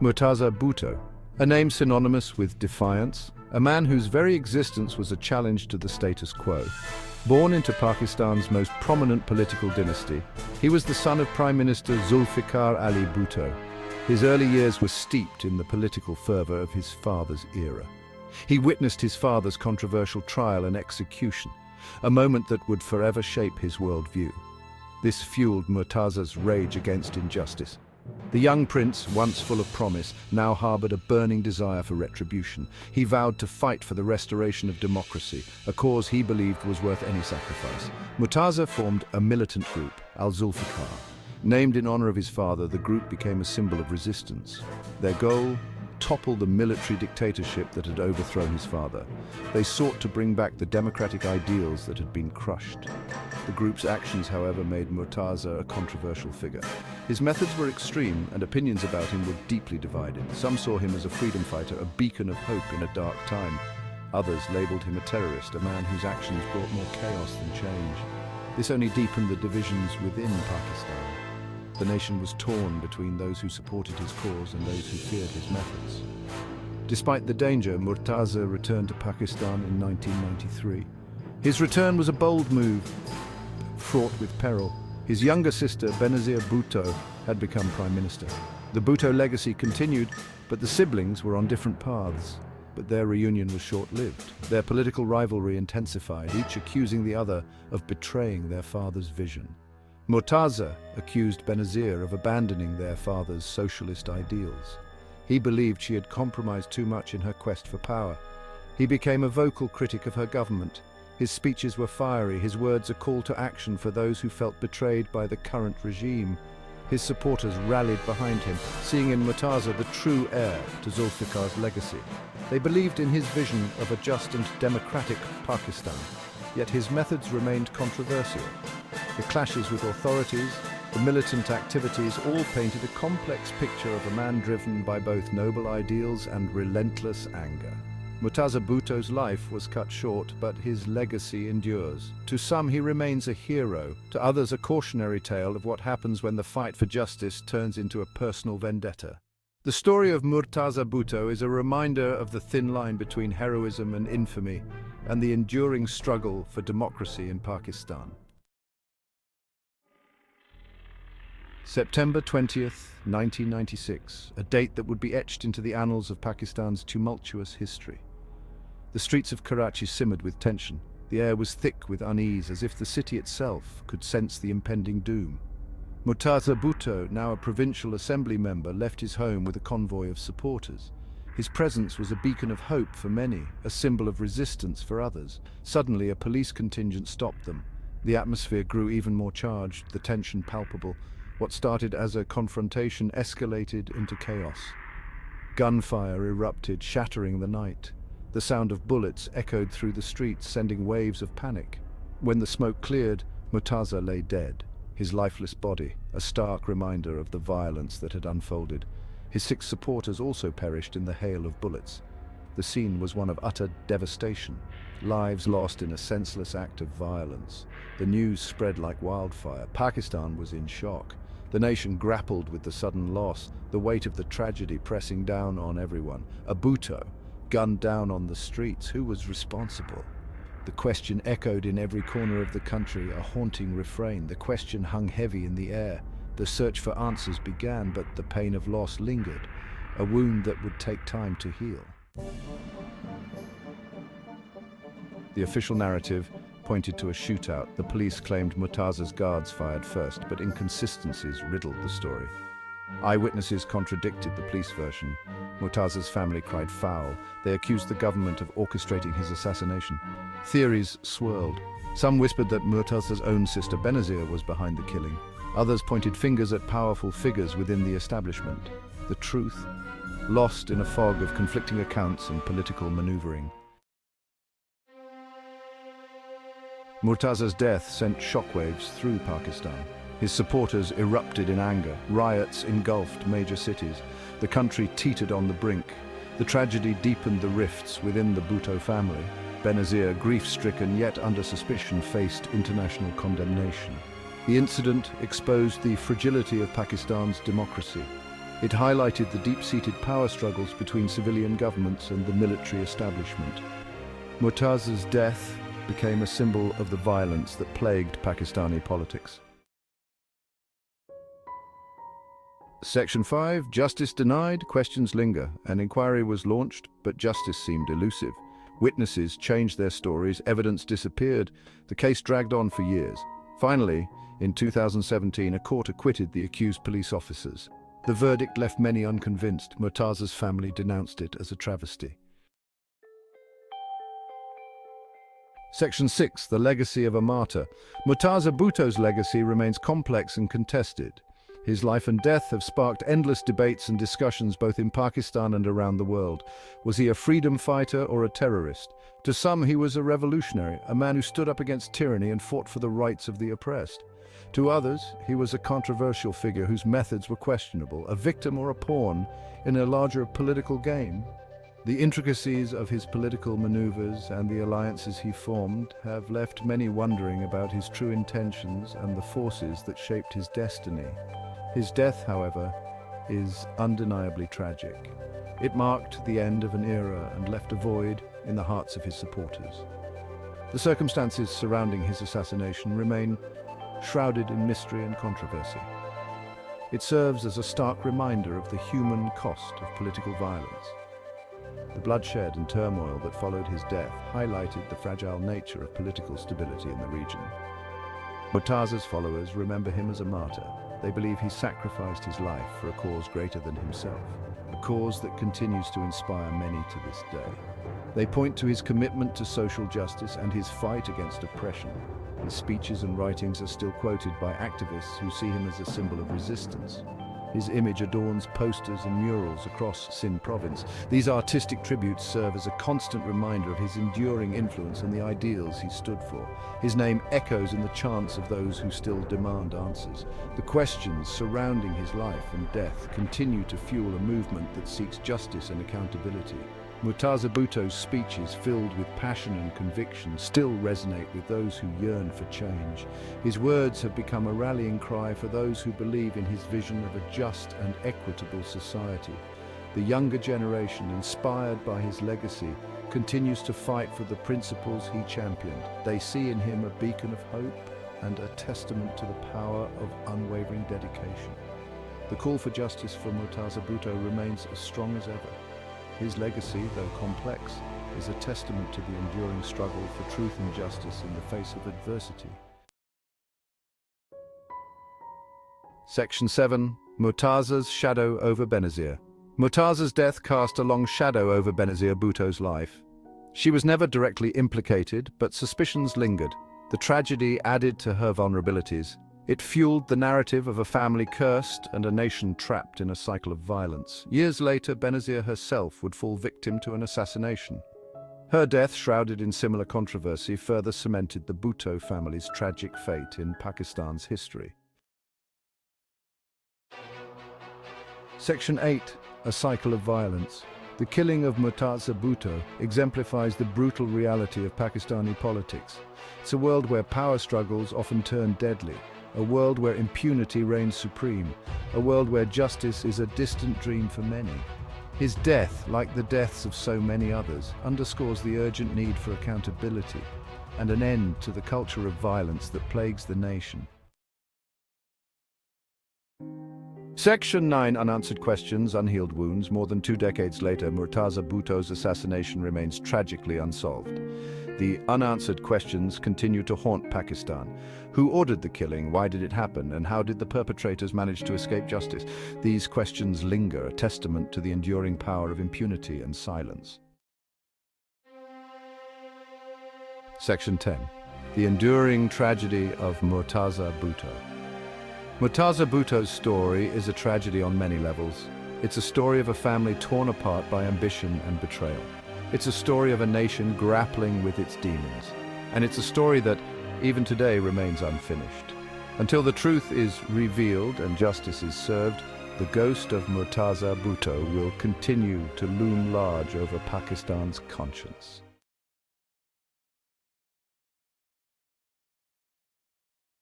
Murtaza Bhutto, a name synonymous with defiance, a man whose very existence was a challenge to the status quo. Born into Pakistan's most prominent political dynasty, he was the son of Prime Minister Zulfikar Ali Bhutto. His early years were steeped in the political fervor of his father's era. He witnessed his father's controversial trial and execution, a moment that would forever shape his worldview. This fueled Murtaza's rage against injustice. The young prince, once full of promise, now harbored a burning desire for retribution. He vowed to fight for the restoration of democracy, a cause he believed was worth any sacrifice. Murtaza formed a militant group, Al-Zulfikar. Named in honor of his father, the group became a symbol of resistance. Their goal? Topple the military dictatorship that had overthrown his father. They sought to bring back the democratic ideals that had been crushed. The group's actions, however, made Murtaza a controversial figure. His methods were extreme, and opinions about him were deeply divided. Some saw him as a freedom fighter, a beacon of hope in a dark time. Others labeled him a terrorist, a man whose actions brought more chaos than change. This only deepened the divisions within Pakistan. The nation was torn between those who supported his cause and those who feared his methods. Despite the danger, Murtaza returned to Pakistan in 1993. His return was a bold move, fraught with peril. His younger sister, Benazir Bhutto, had become Prime Minister. The Bhutto legacy continued, but the siblings were on different paths. But their reunion was short-lived. Their political rivalry intensified, each accusing the other of betraying their father's vision. Murtaza accused Benazir of abandoning their father's socialist ideals. He believed she had compromised too much in her quest for power. He became a vocal critic of her government. His speeches were fiery, his words a call to action for those who felt betrayed by the current regime. His supporters rallied behind him, seeing in Murtaza the true heir to Zulfikar's legacy. They believed in his vision of a just and democratic Pakistan, yet his methods remained controversial. The clashes with authorities, the militant activities all painted a complex picture of a man driven by both noble ideals and relentless anger. Murtaza Bhutto's life was cut short, but his legacy endures. To some he remains a hero, to others a cautionary tale of what happens when the fight for justice turns into a personal vendetta. The story of Murtaza Bhutto is a reminder of the thin line between heroism and infamy, and the enduring struggle for democracy in Pakistan. September 20th, 1996, a date that would be etched into the annals of Pakistan's tumultuous history. The streets of Karachi simmered with tension. The air was thick with unease, as if the city itself could sense the impending doom. Murtaza Bhutto, now a provincial assembly member, left his home with a convoy of supporters. His presence was a beacon of hope for many, a symbol of resistance for others. Suddenly, a police contingent stopped them. The atmosphere grew even more charged, the tension palpable. What started as a confrontation escalated into chaos. Gunfire erupted, shattering the night. The sound of bullets echoed through the streets, sending waves of panic. When the smoke cleared, Murtaza lay dead, his lifeless body, a stark reminder of the violence that had unfolded. His 6 supporters also perished in the hail of bullets. The scene was one of utter devastation, lives lost in a senseless act of violence. The news spread like wildfire. Pakistan was in shock. The nation grappled with the sudden loss, the weight of the tragedy pressing down on everyone. A Bhutto, gunned down on the streets. Who was responsible? The question echoed in every corner of the country, a haunting refrain. The question hung heavy in the air. The search for answers began, but the pain of loss lingered, a wound that would take time to heal. The official narrative pointed to a shootout. The police claimed Murtaza's guards fired first, but inconsistencies riddled the story. Eyewitnesses contradicted the police version. Murtaza's family cried foul. They accused the government of orchestrating his assassination. Theories swirled. Some whispered that Murtaza's own sister Benazir was behind the killing. Others pointed fingers at powerful figures within the establishment. The truth, lost in a fog of conflicting accounts and political maneuvering. Murtaza's death sent shockwaves through Pakistan. His supporters erupted in anger. Riots engulfed major cities. The country teetered on the brink. The tragedy deepened the rifts within the Bhutto family. Benazir, grief-stricken yet under suspicion, faced international condemnation. The incident exposed the fragility of Pakistan's democracy. It highlighted the deep-seated power struggles between civilian governments and the military establishment. Murtaza's death became a symbol of the violence that plagued Pakistani politics. Section 5, Justice Denied, Questions Linger. An inquiry was launched, but justice seemed elusive. Witnesses changed their stories, evidence disappeared, the case dragged on for years. Finally, in 2017, a court acquitted the accused police officers. The verdict left many unconvinced. Murtaza's family denounced it as a travesty. Section 6, The Legacy of a Martyr. Murtaza Bhutto's legacy remains complex and contested. His life and death have sparked endless debates and discussions both in Pakistan and around the world. Was he a freedom fighter or a terrorist? To some, he was a revolutionary, a man who stood up against tyranny and fought for the rights of the oppressed. To others, he was a controversial figure whose methods were questionable, a victim or a pawn in a larger political game. The intricacies of his political maneuvers and the alliances he formed have left many wondering about his true intentions and the forces that shaped his destiny. His death, however, is undeniably tragic. It marked the end of an era and left a void in the hearts of his supporters. The circumstances surrounding his assassination remain shrouded in mystery and controversy. It serves as a stark reminder of the human cost of political violence. The bloodshed and turmoil that followed his death highlighted the fragile nature of political stability in the region. Murtaza's followers remember him as a martyr. They believe he sacrificed his life for a cause greater than himself, a cause that continues to inspire many to this day. They point to his commitment to social justice and his fight against oppression. His speeches and writings are still quoted by activists who see him as a symbol of resistance. His image adorns posters and murals across Sindh province. These artistic tributes serve as a constant reminder of his enduring influence and the ideals he stood for. His name echoes in the chants of those who still demand answers. The questions surrounding his life and death continue to fuel a movement that seeks justice and accountability. Murtaza Bhutto's speeches, filled with passion and conviction, still resonate with those who yearn for change. His words have become a rallying cry for those who believe in his vision of a just and equitable society. The younger generation, inspired by his legacy, continues to fight for the principles he championed. They see in him a beacon of hope and a testament to the power of unwavering dedication. The call for justice for Murtaza Bhutto remains as strong as ever. His legacy, though complex, is a testament to the enduring struggle for truth and justice in the face of adversity. Section 7, Murtaza's Shadow over Benazir. Murtaza's death cast a long shadow over Benazir Bhutto's life. She was never directly implicated, but suspicions lingered. The tragedy added to her vulnerabilities. It fueled the narrative of a family cursed and a nation trapped in a cycle of violence. Years later, Benazir herself would fall victim to an assassination. Her death, shrouded in similar controversy, further cemented the Bhutto family's tragic fate in Pakistan's history. Section 8, A Cycle of Violence. The killing of Murtaza Bhutto exemplifies the brutal reality of Pakistani politics. It's a world where power struggles often turn deadly. A world where impunity reigns supreme, a world where justice is a distant dream for many. His death, like the deaths of so many others, underscores the urgent need for accountability and an end to the culture of violence that plagues the nation. Section 9, Unanswered Questions, Unhealed Wounds. More than 2 decades later, Murtaza Bhutto's assassination remains tragically unsolved. The unanswered questions continue to haunt Pakistan. Who ordered the killing? Why did it happen? And how did the perpetrators manage to escape justice? These questions linger, a testament to the enduring power of impunity and silence. Section 10. The enduring tragedy of Murtaza Bhutto. Murtaza Bhutto's story is a tragedy on many levels. It's a story of a family torn apart by ambition and betrayal. It's a story of a nation grappling with its demons. And it's a story that, even today, remains unfinished. Until the truth is revealed and justice is served, the ghost of Murtaza Bhutto will continue to loom large over Pakistan's conscience.